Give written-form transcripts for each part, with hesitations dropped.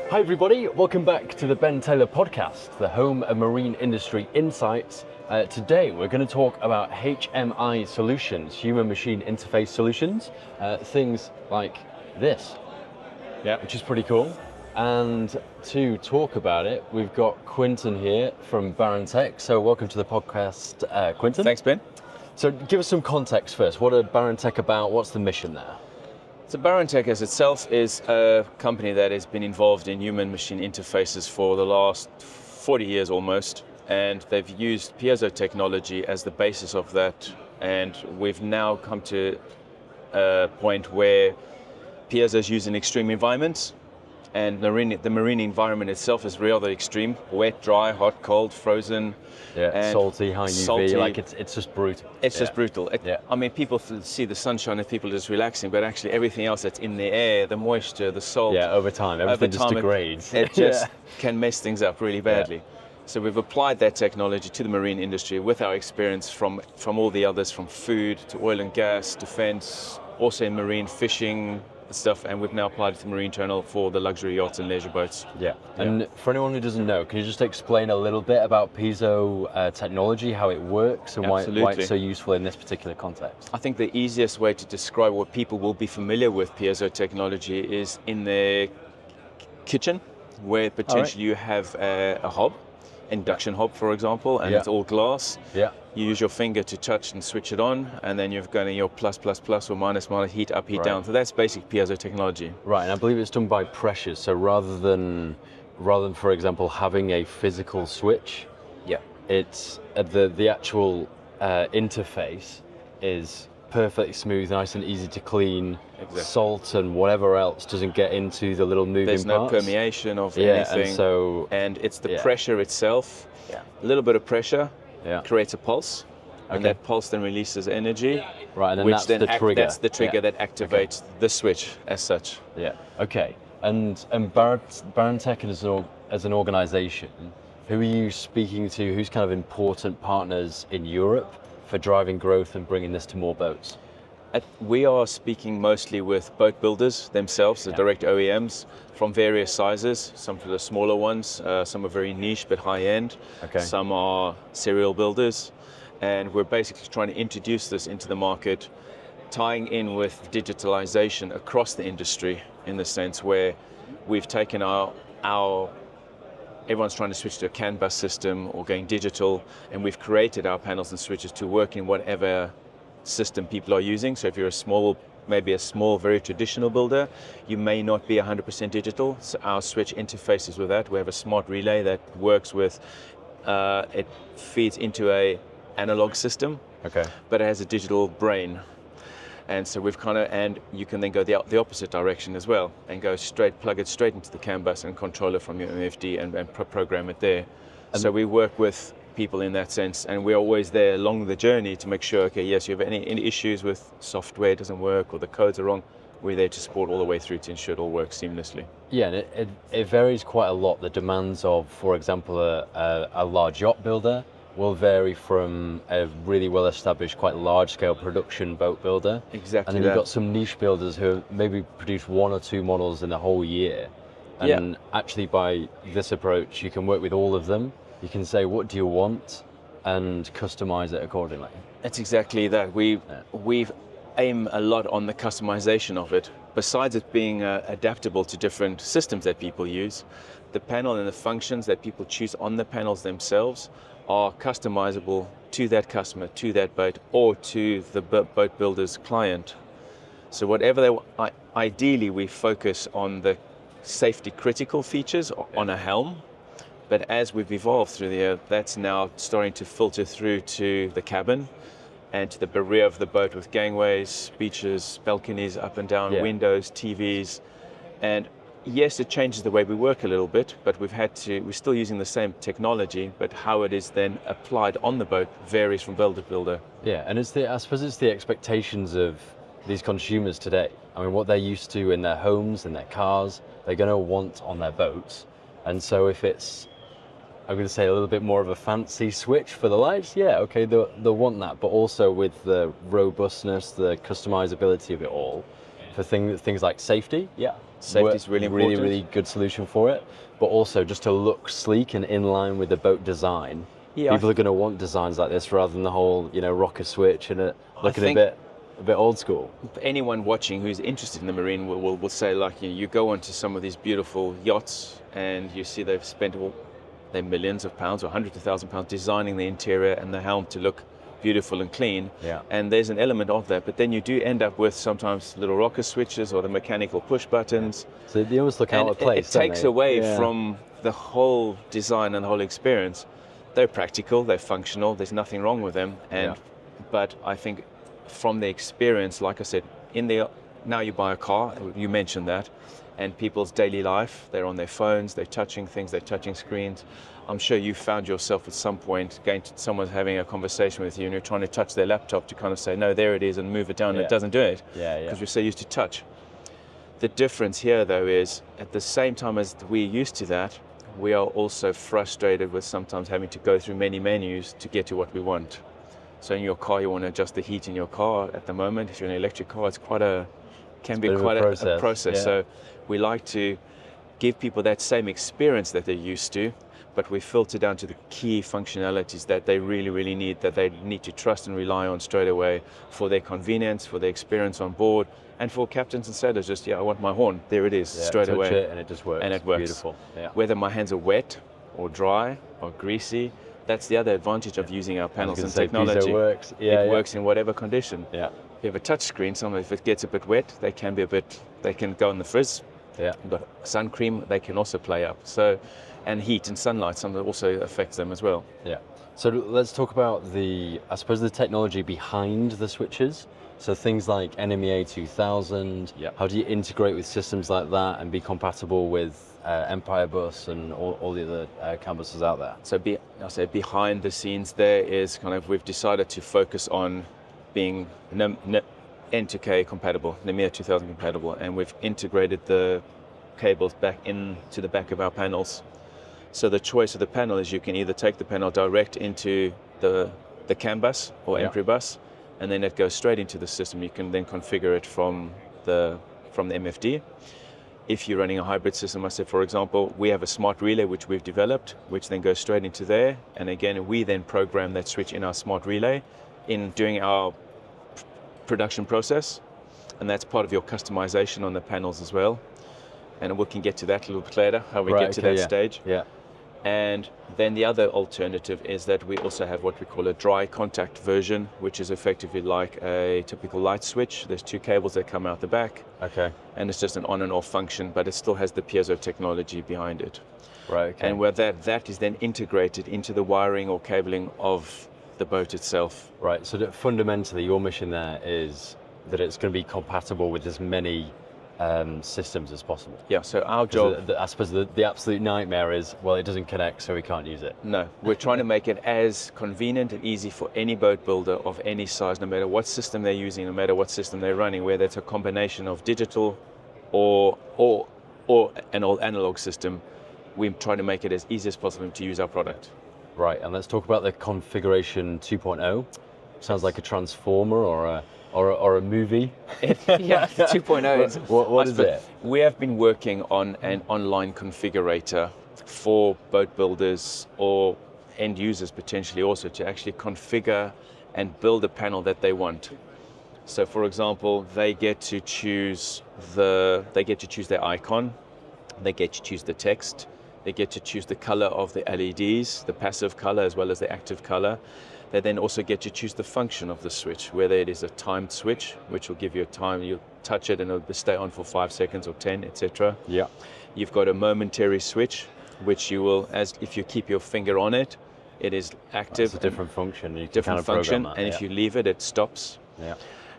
Hi everybody, welcome back to the Ben Taylor podcast, the home of marine industry insights. Today we're going to talk about HMI solutions, human-machine interface solutions, things like this, which is pretty cool. And to talk about it, we've got Quinton here from Barantech. So welcome to the podcast, Quinton. Thanks, Ben. So give us some context first. What are Barantech about? What's the mission there? So Barantech as itself is a company that has been involved in human-machine interfaces for the last 40 years almost, and they've used Piezo technology as the basis of that, and we've now come to a point where Piezo is used in extreme environments, and the marine environment itself is rather extreme: wet, dry, hot, cold, frozen, and salty, high UV. salty. Like it's just brutal. It's just brutal. I mean, people see the sunshine and people are just relaxing, but actually everything else that's in the air, the moisture, the salt. Over time, everything just degrades. It just can mess things up really badly. So we've applied that technology to the marine industry with our experience from all the others, from food to oil and gas, defense, also in marine fishing stuff, and we've now applied it to marine terminal for the luxury yachts and leisure boats. And for anyone who doesn't know, can you just explain a little bit about Piezo technology, how it works, and why it's so useful in this particular context? I think the easiest way to describe what people will be familiar with Piezo technology is in their kitchen, where potentially you have a hob, induction hob for example, and it's all glass. You use your finger to touch and switch it on, and then you've got your plus or minus, heat up, heat down. So that's basic Piezo technology. Right, and I believe it's done by pressures. So rather than for example having a physical switch, it's the actual interface is perfectly smooth, nice and easy to clean. Salt and whatever else doesn't get into the little moving parts. There's no permeation of anything. And it's the pressure itself. A little bit of pressure creates a pulse, and that pulse then releases energy. Right, and then that's the trigger. That's the trigger that activates the switch as such. Okay. And Barantech as an organization, who are you speaking to? Who's kind of important partners in Europe for driving growth and bringing this to more boats? We are speaking mostly with boat builders themselves, the direct OEMs from various sizes. Some of the smaller ones, some are very niche but high end. Some are serial builders, and we're basically trying to introduce this into the market, tying in with digitalization across the industry, in the sense where we've taken everyone's trying to switch to a CAN bus system or going digital, and we've created our panels and switches to work in whatever system people are using. So if you're maybe a small, very traditional builder, you may not be 100% digital. So our switch interfaces with that. We have a smart relay that works with, it feeds into a analog system, but it has a digital brain. And so and you can then go the opposite direction as well, and plug it straight into the CAN bus and control it from your MFD and program it there. So we work with people in that sense, and we're always there along the journey to make sure, you have any issues with software doesn't work or the codes are wrong, we're there to support all the way through to ensure it all works seamlessly. And it varies quite a lot. The demands of, for example, a large yacht builder will vary from a really well-established, quite large-scale production boat builder. And then you've got some niche builders who maybe produce one or two models in a whole year. And actually by this approach, you can work with all of them. You can say, what do you want, and customize it accordingly. That's exactly that. We've aim a lot on the customization of it. Besides it being adaptable to different systems that people use, the panel and the functions that people choose on the panels themselves are customizable to that customer, to that boat, or to the boat builder's client. So whatever ideally we focus on the safety critical features on a helm. But as we've evolved through the year, that's now starting to filter through to the cabin and to the rear of the boat with gangways, beaches, balconies, up and down, windows, TVs. And yes, it changes the way we work a little bit, but we're still using the same technology, but how it is then applied on the boat varies from builder to builder. And I suppose it's the expectations of these consumers today. I mean, what they're used to in their homes, in their cars, they're going to want on their boats. And so if it's, I'm going to say, a little bit more of a fancy switch for the lights, they'll want that, but also with the robustness, the customizability of it all, for things like safety. Yeah, Safety is really important. Really good solution for it. But also just to look sleek and in line with the boat design. Yeah, People are going to want designs like this rather than the whole, rocker switch and it looking a bit old school. Anyone watching who's interested in the marine will say, like, you go onto some of these beautiful yachts and you see they've spent their millions of pounds or hundreds of thousands of pounds designing the interior and the helm to look beautiful and clean. Yeah. And there's an element of that, but then you do end up with sometimes little rocker switches or the mechanical push buttons. So they almost look out of place. It takes away from the whole design and the whole experience. They're practical, they're functional, there's nothing wrong with them. But I think from the experience, like I said, now you buy a car, you mentioned that, and people's daily life, they're on their phones, they're touching things, they're touching screens. I'm sure you found yourself at some point someone's having a conversation with you and you're trying to touch their laptop to kind of say, no, there it is, and move it down, and it doesn't do it. Because you're so used to touch. The difference here, though, is at the same time as we're used to that, we are also frustrated with sometimes having to go through many menus to get to what we want. So in your car, you want to adjust the heat in your car at the moment. If you're in an electric car, it's can be quite a process. Yeah. So we like to give people that same experience that they're used to, but we filter down to the key functionalities that they really, really need, that they need to trust and rely on straight away for their convenience, for their experience on board, and for captains and sailors, just, I want my horn, there it is, straight away. Touch it and it just works. And it works. Beautiful. Yeah. Whether my hands are wet or dry or greasy, that's the other advantage of using our panels and technology. Piezo works. It works in whatever condition. Yeah. If you have a touch screen, sometimes if it gets a bit wet, they can go in the frizz. Yeah. But sun cream, they can also play up. So, and heat and sunlight, something also affects them as well. Yeah. So let's talk about the technology behind the switches. So things like NMEA 2000. Yeah. How do you integrate with systems like that and be compatible with Empire Bus and all the other canvases out there? So I'll say behind the scenes there is we've decided to focus on being N2K compatible, NMEA 2000 compatible, and we've integrated the cables back into the back of our panels. So the choice of the panel is you can either take the panel direct into the CAN bus or entry bus, and then it goes straight into the system. You can then configure it from the MFD. If you're running a hybrid system, I said, for example, we have a smart relay which we've developed, which then goes straight into there. And again, we then program that switch in our smart relay in doing our production process. And that's part of your customization on the panels as well. And we can get to that a little bit later, how we get to that stage. Yeah. And then the other alternative is that we also have what we call a dry contact version, which is effectively like a typical light switch. There's two cables that come out the back. Okay. And it's just an on and off function, but it still has the piezo technology behind it. Right, okay. And where that is then integrated into the wiring or cabling of the boat itself. Right, so that fundamentally your mission there is that it's going to be compatible with as many systems as possible. Yeah, so our job... I suppose the absolute nightmare is, well, it doesn't connect, so we can't use it. No, we're trying to make it as convenient and easy for any boat builder of any size, no matter what system they're using, no matter what system they're running, whether it's a combination of digital or an old analog system. We try to make it as easy as possible to use our product. Right, and let's talk about the configuration 2.0. Sounds like a transformer or a movie. Yeah, 2.0. What is it? We have been working on an online configurator for boat builders or end users potentially also to actually configure and build a panel that they want. So, for example, they get to choose their icon, they get to choose the text, they get to choose the color of the LEDs, the passive color as well as the active color. They then also get to choose the function of the switch, whether it is a timed switch, which will give you a time, you'll touch it and it'll stay on for 5 seconds or 10, etc. Yeah. You've got a momentary switch, which you will, if you keep your finger on it, it is active. It's a different function. You can different kind of function, program that, and if you leave it, it stops. Yeah.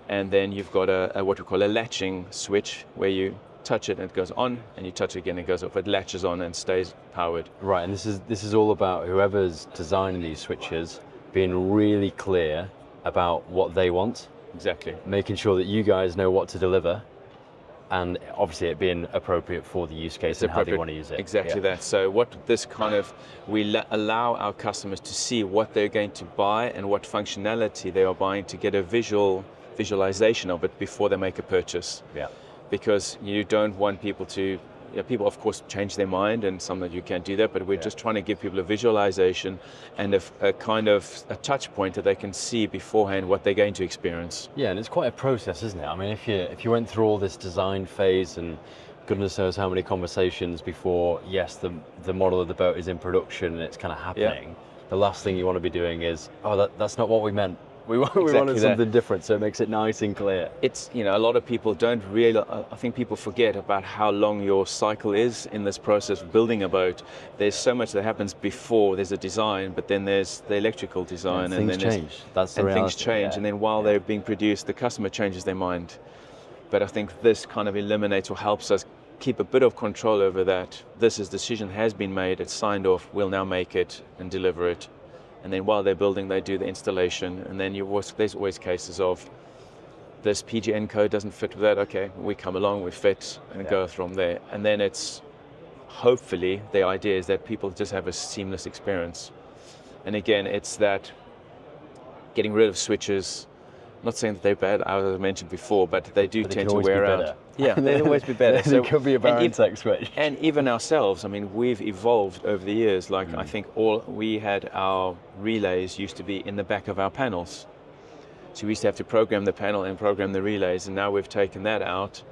And then you've got a what we call a latching switch, where you touch it and it goes on, and you touch it again, it goes off. It latches on and stays powered. Right, and this is all about whoever's designing these switches being really clear about what they want. Exactly. Making sure that you guys know what to deliver, and obviously it being appropriate for the use case and how they want to use it. Exactly that. So we allow our customers to see what they're going to buy and what functionality they are buying to get a visualization of it before they make a purchase. Yeah. because you don't want people to, people of course change their mind, and some that you can't do that, but we're just trying to give people a visualization and a kind of a touch point that they can see beforehand what they're going to experience. Yeah, and it's quite a process, isn't it? I mean, if you went through all this design phase and goodness knows how many conversations before, yes, the model of the boat is in production and it's kind of happening, the last thing you want to be doing is, oh, that's not what we meant. We wanted something different, so it makes it nice and clear. It's, a lot of people don't really, I think people forget about how long your cycle is in this process of building a boat. There's so much that happens before there's a design, but then there's the electrical design. And things change. That's the reality. Things change, and then while they're being produced, the customer changes their mind. But I think this kind of eliminates or helps us keep a bit of control over that. This decision has been made, it's signed off, we'll now make it and deliver it. And then while they're building, they do the installation. And then there's always cases of this PGN code doesn't fit with that. Okay, we come along, we fit, and go from there. And then it's hopefully the idea is that people just have a seamless experience. And again, it's that getting rid of switches. Not saying that they're bad, as I mentioned before, but they tend to wear out. Yeah, they'll always be better. So it could be a Barantech switch. And even ourselves, I mean, we've evolved over the years. Like I think we had our relays used to be in the back of our panels. So we used to have to program the panel and program the relays, and now we've taken that out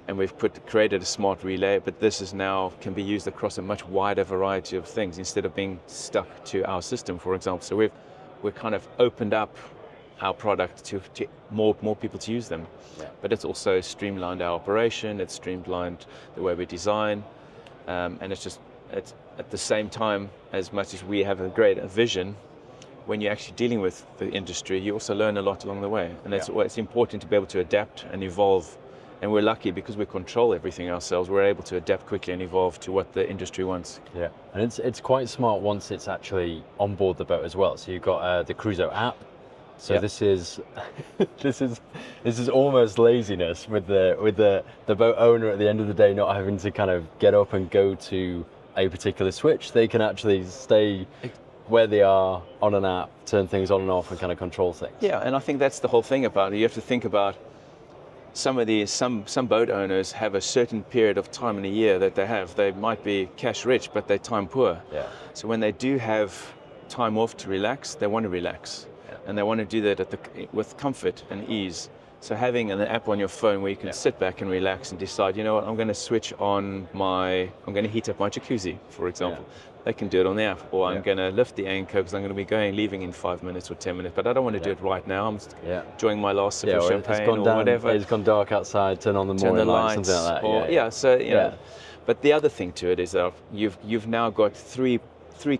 and we've created a smart relay, but this is now can be used across a much wider variety of things instead of being stuck to our system, for example. So we've kind of opened up our product to more people to use them. But it's also streamlined our operation, it's streamlined the way we design, and it's at the same time, as much as we have a great vision, when you're actually dealing with the industry, you also learn a lot along the way, and it's important to be able to adapt and evolve. And we're lucky because we control everything ourselves, we're able to adapt quickly and evolve to what the industry wants. Yeah, and it's quite smart once it's actually on board the boat as well. So you've got the Cruiso app. So this is almost laziness with the boat owner at the end of the day not having to kind of get up and go to a particular switch. They can actually stay where they are on an app, turn things on and off, and kind of control things. Yeah, and I think that's the whole thing about it. You have to think about some boat owners have a certain period of time in a year that they have. They might be cash rich, but they're time poor. Yeah. So when they do have time off to relax, they want to relax. And they want to do that with comfort and ease. So having an app on your phone where you can sit back and relax and decide, you know what, I'm going to switch on I'm going to heat up my jacuzzi, for example. They can do it on the app. Or I'm going to lift the anchor because I'm going to be leaving in 5 minutes or 10 minutes. But I don't want to do it right now. I'm enjoying my last sip of champagne or whatever. It's gone dark outside, turn on the morning lights, something like that. So, you know. But the other thing to it is that you've now got three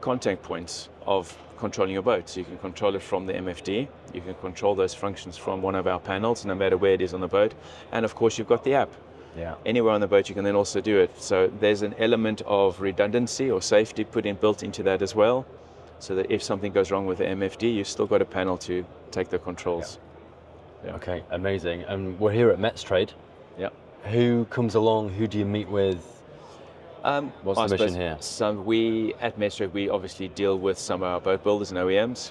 contact points of controlling your boat. So you can control it from the MFD, you can control those functions from one of our panels, no matter where it is on the boat, and of course you've got the app. Yeah. Anywhere on the boat you can then also do it. So there's an element of redundancy or safety built into that as well, so that if something goes wrong with the MFD, you've still got a panel to take the controls. Okay, amazing. And we're here at Metstrade. Yeah. Who comes along? Who do you meet with? What's the mission here? At Metstrade, we obviously deal with some of our boat builders and OEMs.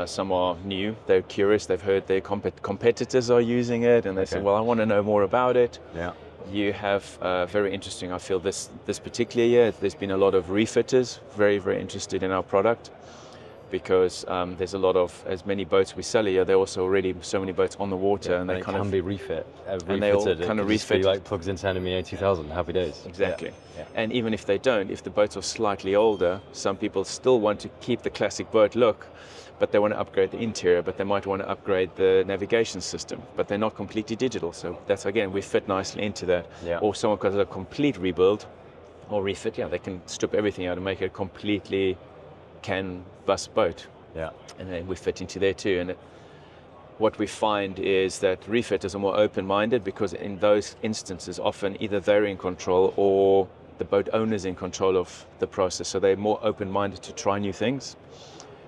Some are new, they're curious, they've heard their competitors are using it, and they say, well, I want to know more about it. Yeah. You have very interesting, I feel this particular year, there's been a lot of refitters, very, very interested in our product, because there's a lot of, as many boats we sell here, there are also already so many boats on the water, and they can be refitted. And they all kind of refit. Like plugs into Enemy 8000, happy days. Exactly. Yeah. And even if they don't, if the boats are slightly older, some people still want to keep the classic boat look, but they want to upgrade the interior, but they might want to upgrade the navigation system, but they're not completely digital. So that's, again, we fit nicely into that. Yeah. Or someone has a complete rebuild or refit, they can strip everything out and make it a completely CAN-bus boat. Yeah. And then we fit into there too. And what we find is that refitters are more open-minded, because in those instances, often either they're in control or the boat owner's in control of the process. So they're more open-minded to try new things,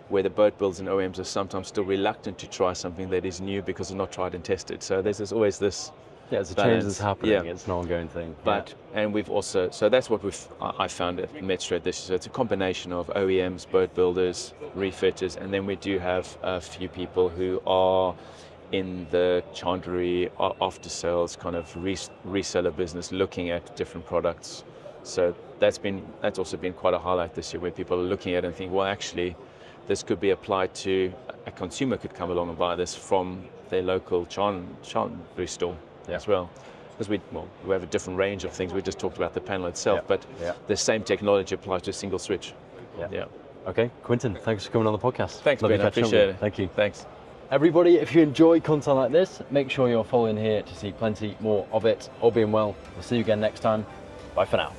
where the boat builders and OEMs are sometimes still reluctant to try something that is new because it's not tried and tested. So there's always this. Yeah, it's a change that's happening. It's an ongoing thing. And we've also, so that's what I found at Metstrade this year. So it's a combination of OEMs, boat builders, refitters, and then we do have a few people who are in the chandlery after sales kind of reseller business, looking at different products. So that's also been quite a highlight this year, where people are looking at it and think, well, actually, this could be applied to a consumer could come along and buy this from their local chandlery store as well. Because we have a different range of things. We just talked about the panel itself, but the same technology applies to a single switch. Yeah. Okay, Quinton, thanks for coming on the podcast. Thanks, Lovely Ben. I appreciate it. Thank you. Thanks. Everybody, if you enjoy content like this, make sure you're following here to see plenty more of it. All being well, we'll see you again next time. Bye for now.